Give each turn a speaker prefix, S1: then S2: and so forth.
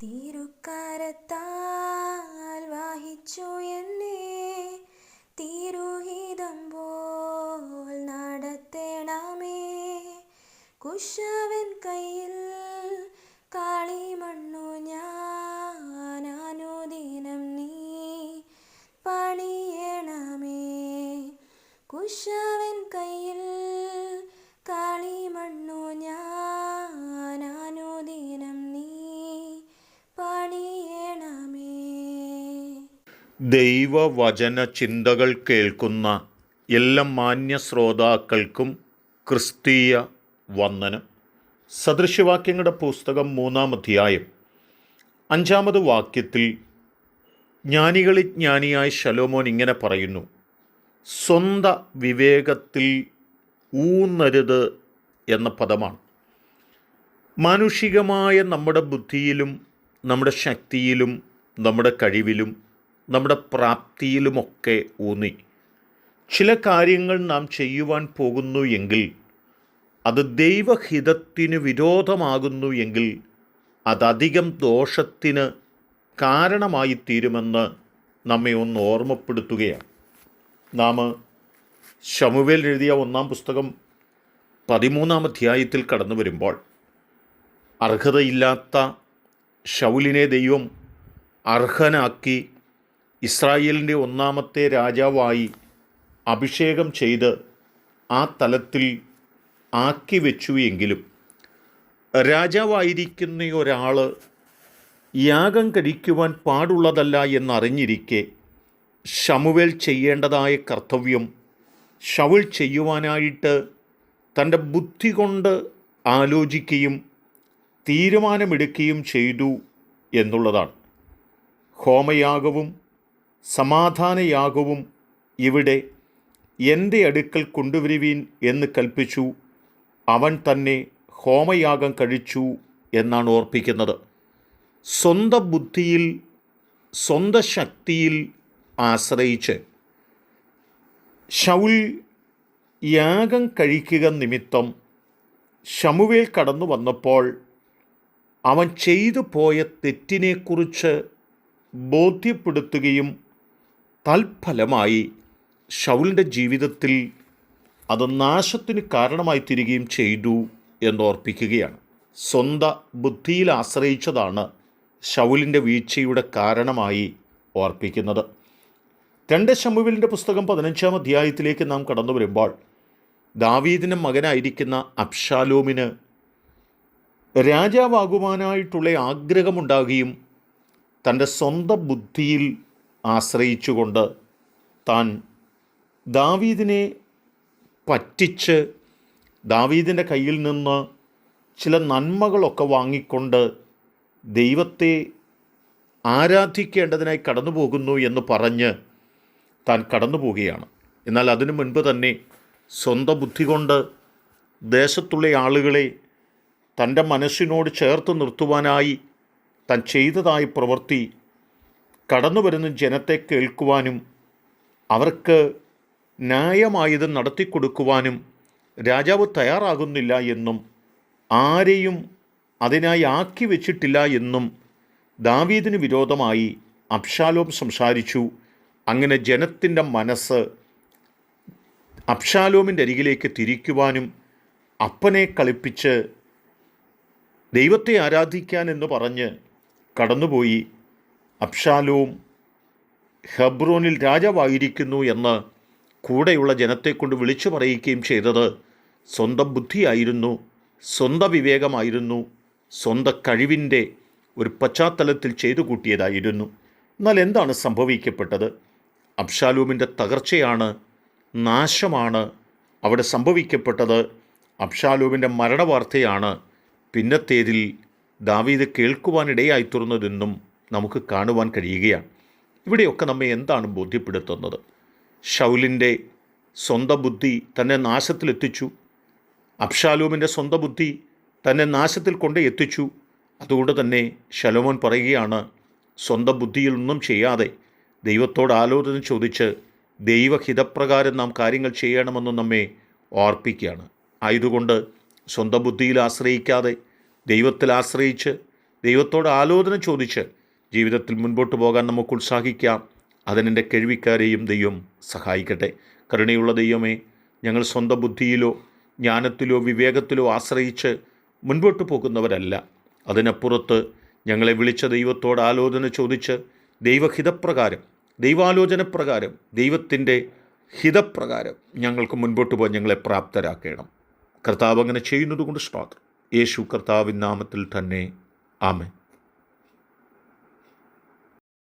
S1: തിരുക്കരത്താൽ വഹിച്ചു എന്നെ തിരുഹിതം പോൽ നടത്തേണമേ. കുശവൻ കയ്യിൽ കളിമണ്ണു ഞാൻ അനുദിനം നീ പണിയണമേ. കുശവൻ കയ്യിൽ കളിമണ്ണു ഞാൻ അനുദിനം നീ പണിയണമേ.
S2: ദൈവവചന ചിന്തകൾ കേൾക്കുന്ന എല്ലാ മാന്യ ശ്രോതാക്കൾക്കും ക്രിസ്തീയ വന്ദനം. സദൃശവാക്യങ്ങളുടെ പുസ്തകം 3-ാം അധ്യായം 5-ാമത് വാക്യത്തിൽ ജ്ഞാനികളിൽ ജ്ഞാനിയായ ശലോമോൻ ഇങ്ങനെ പറയുന്നു: സ്വന്ത വിവേകത്തിൽ ഊന്നരുത് എന്ന പദമാണ്. മാനുഷികമായ നമ്മുടെ ബുദ്ധിയിലും നമ്മുടെ ശക്തിയിലും നമ്മുടെ കഴിവിലും നമ്മുടെ പ്രാപ്തിയിലുമൊക്കെ ഊന്നി ചില കാര്യങ്ങൾ നാം ചെയ്യുവാൻ പോകുന്നു എങ്കിൽ, അത് ദൈവഹിതത്തിന് വിരോധമാകുന്നു എങ്കിൽ, അതധികം ദോഷത്തിന് കാരണമായി തീരുമെന്ന് നമ്മെ ഒന്ന് ഓർമ്മപ്പെടുത്തുകയാണ്. നാം ശമൂവേൽ എഴുതിയ 1-ാം പുസ്തകം 13-ാം അധ്യായത്തിൽ കടന്നു വരുമ്പോൾ, അർഹതയില്ലാത്ത ശൗലിനെ ദൈവം അർഹനാക്കി ഇസ്രായേലിൻ്റെ 1-ാമത്തെ രാജാവായി അഭിഷേകം ചെയ്ത് ആ തലത്തിൽ ആക്കി വെച്ചു എങ്കിലും, രാജാവായിരിക്കുന്ന ഒരാൾ യാഗം കഴിക്കുവാൻ പാടുള്ളതല്ല എന്നറിഞ്ഞിരിക്കെ ശമൂവേൽ ചെയ്യേണ്ടതായ കർത്തവ്യം ശൗൽ ചെയ്യുവാനായിട്ട് തൻ്റെ ബുദ്ധി കൊണ്ട് ആലോചിക്കുകയും തീരുമാനമെടുക്കുകയും ചെയ്തു എന്നുള്ളതാണ്. ഹോമയാഗവും സമാധാനയാഗവും ഇവിടെ എൻ്റെ അടുക്കൽ കൊണ്ടുവരുവീൻ എന്ന് കൽപ്പിച്ചു. അവൻ തന്നെ ഹോമയാഗം കഴിച്ചു എന്നാണ് ഓർപ്പിക്കുന്നത്. സ്വന്തം ബുദ്ധിയിൽ സ്വന്തം ശക്തിയിൽ ആശ്രയിച്ച് ശൗൽ യാഗം കഴിക്കുക നിമിത്തം ശമൂവേൽ കടന്നു വന്നപ്പോൾ അവൻ ചെയ്തു പോയ തെറ്റിനെക്കുറിച്ച് ബോധ്യപ്പെടുത്തുകയും തൽഫലമായി ശൗലിൻ്റെ ജീവിതത്തിൽ അത് നാശത്തിന് കാരണമായി തീരുകയും ചെയ്തു എന്നോർപ്പിക്കുകയാണ്. സ്വന്തം ബുദ്ധിയിൽ ആശ്രയിച്ചതാണ് ശൗലിൻ്റെ വീഴ്ചയുടെ കാരണമായി ഓർപ്പിക്കുന്നത്. 2 ശമൂവേലിൻ്റെ പുസ്തകം 15-ാം അധ്യായത്തിലേക്ക് നാം കടന്നു വരുമ്പോൾ, ദാവീദിൻ്റെ മകനായിരിക്കുന്ന അബ്ശാലോമിന് രാജാവാകുവാനായിട്ടുള്ള ആഗ്രഹമുണ്ടാകുകയും തൻ്റെ സ്വന്തം ബുദ്ധിയിൽ ആശ്രയിച്ചുകൊണ്ട് താൻ ദാവീദിനെ പറ്റിച്ച് ദാവീദിൻ്റെ കയ്യിൽ നിന്ന് ചില നന്മകളൊക്കെ വാങ്ങിക്കൊണ്ട് ദൈവത്തെ ആരാധിക്കേണ്ടതിനായി കടന്നു പോകുന്നു എന്ന് പറഞ്ഞ് താൻ കടന്നു പോവുകയാണ്. എന്നാൽ അതിനു മുൻപ് തന്നെ സ്വന്തം ബുദ്ധി കൊണ്ട് ദേശത്തുള്ള ആളുകളെ തൻ്റെ മനസ്സിനോട് ചേർത്ത് നിർത്തുവാനായി താൻ ചെയ്തതായ പ്രവൃത്തി കടന്നു വരുന്ന ജനത്തെ കേൾക്കുവാനും അവർക്ക് ന്യായമായത് നടത്തിക്കൊടുക്കുവാനും രാജാവ് തയ്യാറാകുന്നില്ല എന്നും ആരെയും അതിനായി ആക്കി വച്ചിട്ടില്ല എന്നും ദാവീദിന് വിരോധമായി അബ്ശാലോം സംസാരിച്ചു. അങ്ങനെ ജനത്തിൻ്റെ മനസ്സ് അബ്ശാലോമിൻ്റെ അരികിലേക്ക് തിരിക്കുവാനും അപ്പനെ കളിപ്പിച്ച് ദൈവത്തെ ആരാധിക്കാൻ എന്ന് പറഞ്ഞ് കടന്നുപോയി. അബ്ശാലോം ഹെബ്രോനിൽ രാജാവായിരിക്കുന്നു എന്ന് കൂടെയുള്ള ജനത്തെക്കൊണ്ട് വിളിച്ചു പറയിക്കുകയും ചെയ്തത് സ്വന്തം ബുദ്ധിയായിരുന്നു, സ്വന്തം വിവേകമായിരുന്നു, സ്വന്തം കഴിവിൻ്റെ ഒരു പശ്ചാത്തലത്തിൽ ചെയ്തു കൂട്ടിയതായിരുന്നു. എന്നാൽ എന്താണ് സംഭവിക്കപ്പെട്ടത്? അബ്ശാലോമിൻ്റെ തകർച്ചയാണ്, നാശമാണ് അവിടെ സംഭവിക്കപ്പെട്ടത്. അബ്ശാലോമിൻ്റെ മരണവാർത്തയാണ് പിന്നത്തേതിൽ ദാവീദ് കേൾക്കുവാനിടയായിത്തീർന്നതെന്നും നമുക്ക് കാണുവാൻ കഴിയുകയാണ്. ഇവിടെയൊക്കെ നമ്മെ എന്താണ് ബോധ്യപ്പെടുത്തുന്നത്? ശൗലിൻ്റെ സ്വന്തം ബുദ്ധി തന്നെ നാശത്തിലെത്തിച്ചു. അബ്ശാലോമിൻ്റെ സ്വന്തം ബുദ്ധി തന്നെ നാശത്തിൽ കൊണ്ട് എത്തിച്ചു. അതുകൊണ്ട് തന്നെ ശലോമോൻ പറയുകയാണ്, സ്വന്തം ബുദ്ധിയിൽ ഒന്നും ചെയ്യാതെ ദൈവത്തോട് ആലോചന ചോദിച്ച് ദൈവഹിതപ്രകാരം നാം കാര്യങ്ങൾ ചെയ്യണമെന്ന് നമ്മെ ഓർപ്പിക്കുകയാണ്. ആയതുകൊണ്ട് സ്വന്തം ബുദ്ധിയിൽ ആശ്രയിക്കാതെ ദൈവത്തിൽ ആശ്രയിച്ച് ദൈവത്തോട് ആലോചന ചോദിച്ച് ജീവിതത്തിൽ മുൻപോട്ട് പോകാൻ നമുക്ക് ഉത്സാഹിക്കാം. അതിനെൻ്റെ കേൾവിക്കാരെയും ദൈവം സഹായിക്കട്ടെ. കരുണയുള്ള ദൈവമേ, ഞങ്ങൾ സ്വന്തം ബുദ്ധിയിലോ ജ്ഞാനത്തിലോ വിവേകത്തിലോ ആശ്രയിച്ച് മുൻപോട്ട് പോകുന്നവരല്ല. അതിനപ്പുറത്ത് ഞങ്ങളെ വിളിച്ച ദൈവത്തോട് ആലോചന ചോദിച്ച് ദൈവഹിതപ്രകാരം, ദൈവാലോചനപ്രകാരം, ദൈവത്തിൻ്റെ ഹിതപ്രകാരം ഞങ്ങൾക്ക് മുൻപോട്ട് പോകാൻ ഞങ്ങളെ പ്രാപ്തരാക്കണം. കർത്താവ് അങ്ങനെ ചെയ്യുന്നത് കൊണ്ട് സ്തോത്രം. യേശു കർത്താവിൻ നാമത്തിൽ തന്നെ ആമേൻ.